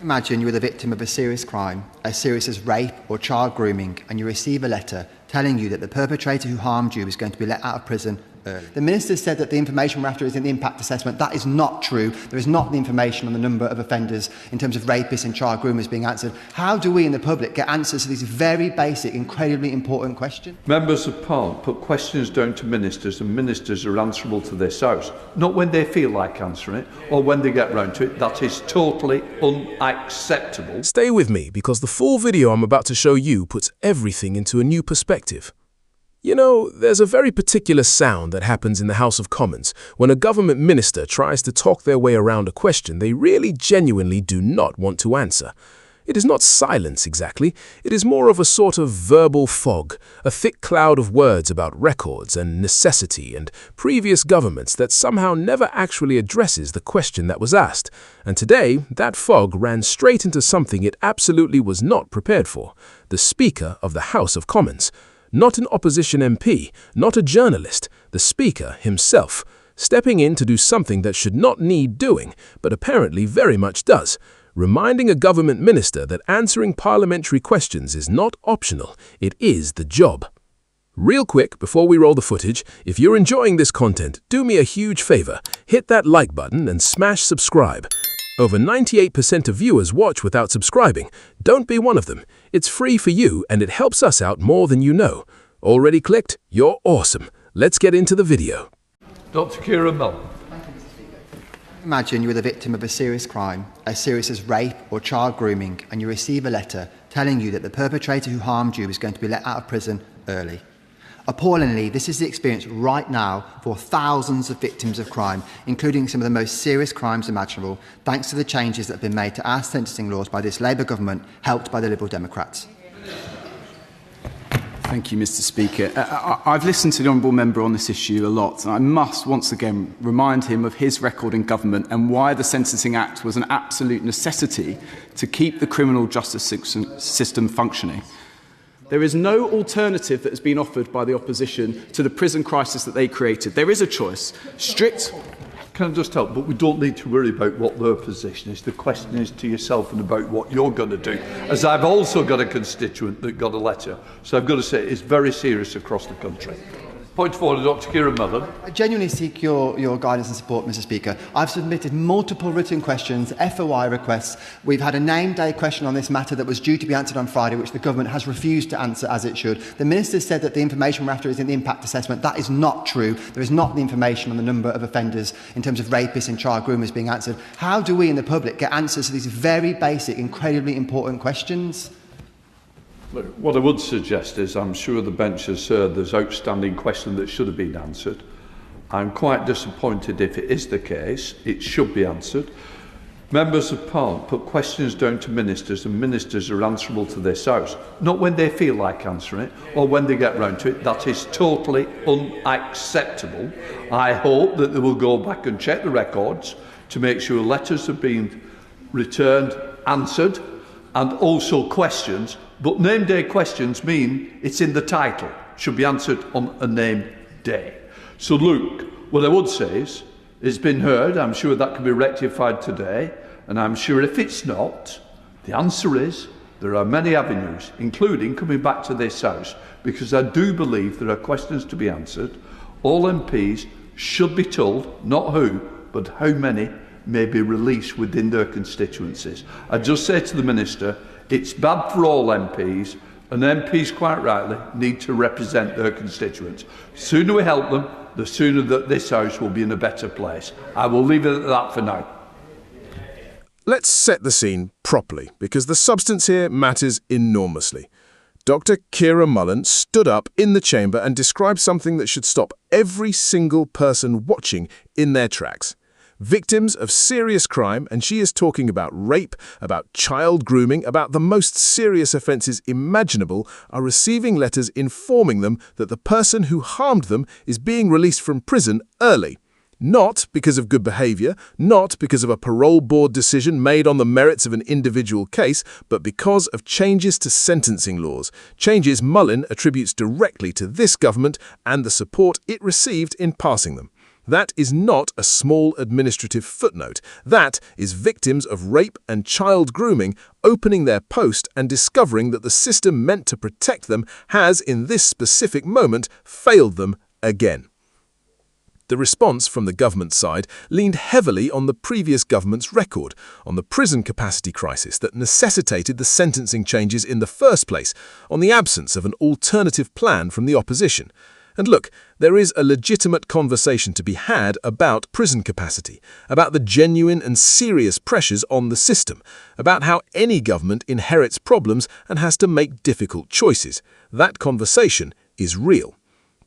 Imagine you are the victim of a serious crime, as serious as rape or child grooming, and you receive a letter telling you that the perpetrator who harmed you is going to be let out of prison early. The Minister said that the information we're after is in the impact assessment. That is not true. There is not the information on the number of offenders in terms of rapists and child groomers being answered. How do we in the public get answers to these very basic, incredibly important questions? Members of Parliament put questions down to ministers, and ministers are answerable to this House. Not when they feel like answering it or when they get round to it. That is totally unacceptable. Stay with me, because the full video I'm about to show you puts everything into a new perspective. You know, there's a very particular sound that happens in the House of Commons when a government minister tries to talk their way around a question they really genuinely do not want to answer. It is not silence exactly, it is more of a sort of verbal fog, a thick cloud of words about records and necessity and previous governments that somehow never actually addresses the question that was asked. And today, that fog ran straight into something it absolutely was not prepared for: the Speaker of the House of Commons. Not an opposition MP, not a journalist, the Speaker himself, stepping in to do something that should not need doing, but apparently very much does, reminding a government minister that answering parliamentary questions is not optional, it is the job. Real quick, before we roll the footage, if you're enjoying this content, do me a huge favor, hit that like button and smash subscribe. Over 98% of viewers watch without subscribing. Don't be one of them. It's free for you and it helps us out more than you know. Already clicked? You're awesome. Let's get into the video. Dr. Keir. Imagine you are the victim of a serious crime, as serious as rape or child grooming, and you receive a letter telling you that the perpetrator who harmed you is going to be let out of prison early. Appallingly, this is the experience right now for thousands of victims of crime, including some of the most serious crimes imaginable, thanks to the changes that have been made to our sentencing laws by this Labour government, helped by the Liberal Democrats. Thank you, Mr. Speaker. I've listened to the Honourable Member on this issue a lot, and I must once again remind him of his record in government and why the Sentencing Act was an absolute necessity to keep the criminal justice system functioning. There is no alternative that has been offered by the opposition to the prison crisis that they created. There is a choice. Strict... Can I just help? But we don't need to worry about what their position is. The question is to yourself and about what you're going to do. As I've also got a constituent that got a letter. So I've got to say it's very serious across the country. Point of order, Dr. Keir. I genuinely seek your guidance and support, Mr. Speaker. I've submitted multiple written questions, FOI requests. We've had a name day question on this matter that was due to be answered on Friday, which the government has refused to answer as it should. The Minister said that the information we're after is in the impact assessment. That is not true. There is not the information on the number of offenders in terms of rapists and child groomers being answered. How do we in the public get answers to these very basic, incredibly important questions? Look, what I would suggest is, I'm sure the bench has heard there's outstanding question that should have been answered. I'm quite disappointed if it is the case. It should be answered. Members of Parliament put questions down to ministers, and ministers are answerable to this House. Not when they feel like answering it or when they get round to it. That is totally unacceptable. I hope that they will go back and check the records to make sure letters have been returned, answered, and also questions. But name day questions mean it's in the title, should be answered on a name day. So look, what I would say is, it's been heard, I'm sure that can be rectified today, and I'm sure if it's not, the answer is there are many avenues, including coming back to this House, because I do believe there are questions to be answered. All MPs should be told, not who, but how many may be released within their constituencies. I just say to the Minister, it's bad for all MPs, and MPs, quite rightly, need to represent their constituents. The sooner we help them, the sooner that this House will be in a better place. I will leave it at that for now. Let's set the scene properly, because the substance here matters enormously. Dr. Keir stood up in the chamber and described something that should stop every single person watching in their tracks. Victims of serious crime, and she is talking about rape, about child grooming, about the most serious offences imaginable, are receiving letters informing them that the person who harmed them is being released from prison early. Not because of good behaviour, not because of a parole board decision made on the merits of an individual case, but because of changes to sentencing laws, changes Mullin attributes directly to this government and the support it received in passing them. That is not a small administrative footnote. That is victims of rape and child grooming opening their post and discovering that the system meant to protect them has, in this specific moment, failed them again. The response from the government side leaned heavily on the previous government's record, on the prison capacity crisis that necessitated the sentencing changes in the first place, on the absence of an alternative plan from the opposition. And look, there is a legitimate conversation to be had about prison capacity, about the genuine and serious pressures on the system, about how any government inherits problems and has to make difficult choices. That conversation is real.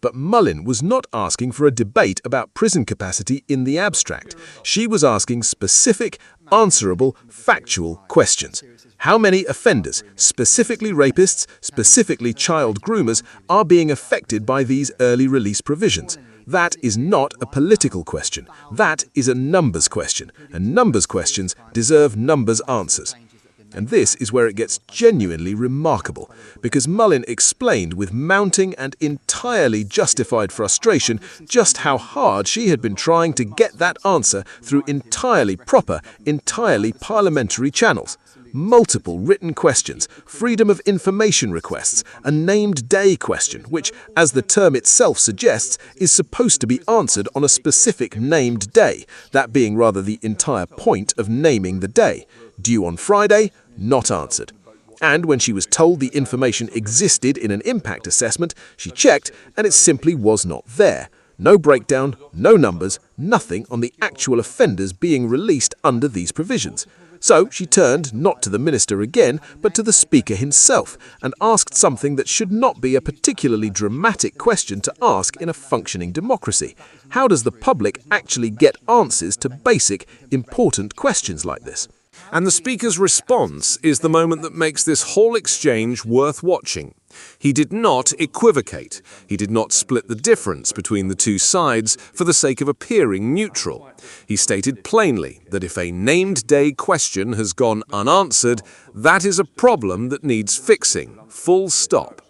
But Mullin was not asking for a debate about prison capacity in the abstract. She was asking specific, answerable, factual questions. How many offenders, specifically rapists, specifically child groomers, are being affected by these early release provisions? That is not a political question. That is a numbers question, and numbers questions deserve numbers answers. And this is where it gets genuinely remarkable, because Mullin explained with mounting and entirely justified frustration just how hard she had been trying to get that answer through entirely proper, entirely parliamentary channels. Multiple written questions, freedom of information requests, a named day question, which, as the term itself suggests, is supposed to be answered on a specific named day, that being rather the entire point of naming the day. Due on Friday, not answered. And when she was told the information existed in an impact assessment, she checked and it simply was not there. No breakdown, no numbers, nothing on the actual offenders being released under these provisions. So she turned not to the minister again, but to the speaker himself, and asked something that should not be a particularly dramatic question to ask in a functioning democracy. How does the public actually get answers to basic, important questions like this? And the Speaker's response is the moment that makes this whole exchange worth watching. He did not equivocate. He did not split the difference between the two sides for the sake of appearing neutral. He stated plainly that if a named day question has gone unanswered, that is a problem that needs fixing, full stop.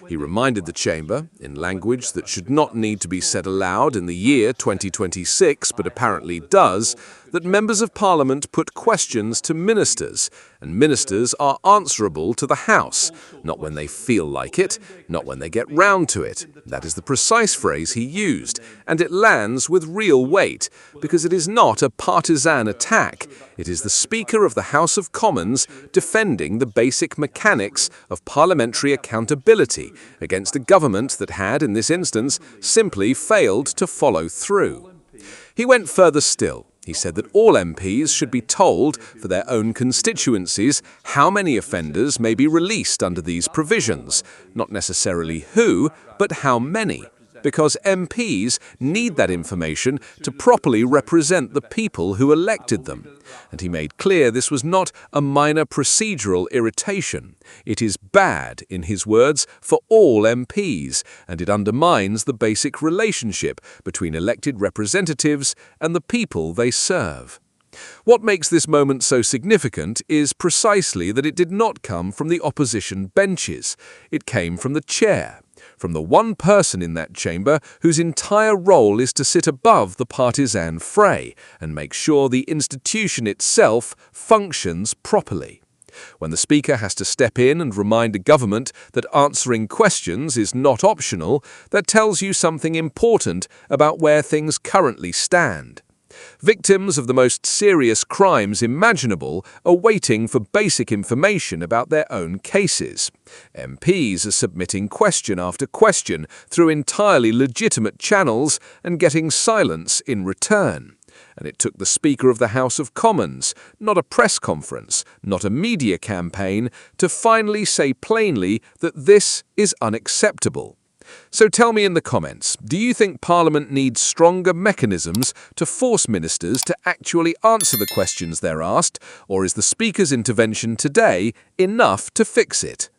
He reminded the Chamber, in language that should not need to be said aloud in the year 2026, but apparently does, that members of Parliament put questions to ministers, and ministers are answerable to the House, not when they feel like it, not when they get round to it. That is the precise phrase he used, and it lands with real weight, because it is not a partisan attack. It is the Speaker of the House of Commons defending the basic mechanics of parliamentary accountability against a government that had, in this instance, simply failed to follow through. He went further still. He said that all MPs should be told, for their own constituencies, how many offenders may be released under these provisions. Not necessarily who, but how many. Because MPs need that information to properly represent the people who elected them. And he made clear this was not a minor procedural irritation. It is bad, in his words, for all MPs, and it undermines the basic relationship between elected representatives and the people they serve. What makes this moment so significant is precisely that it did not come from the opposition benches. It came from the chair. From the one person in that chamber whose entire role is to sit above the partisan fray and make sure the institution itself functions properly. When the Speaker has to step in and remind a government that answering questions is not optional, that tells you something important about where things currently stand. Victims of the most serious crimes imaginable are waiting for basic information about their own cases. MPs are submitting question after question through entirely legitimate channels and getting silence in return. And it took the Speaker of the House of Commons, not a press conference, not a media campaign, to finally say plainly that this is unacceptable. So tell me in the comments, do you think Parliament needs stronger mechanisms to force ministers to actually answer the questions they're asked, or is the Speaker's intervention today enough to fix it?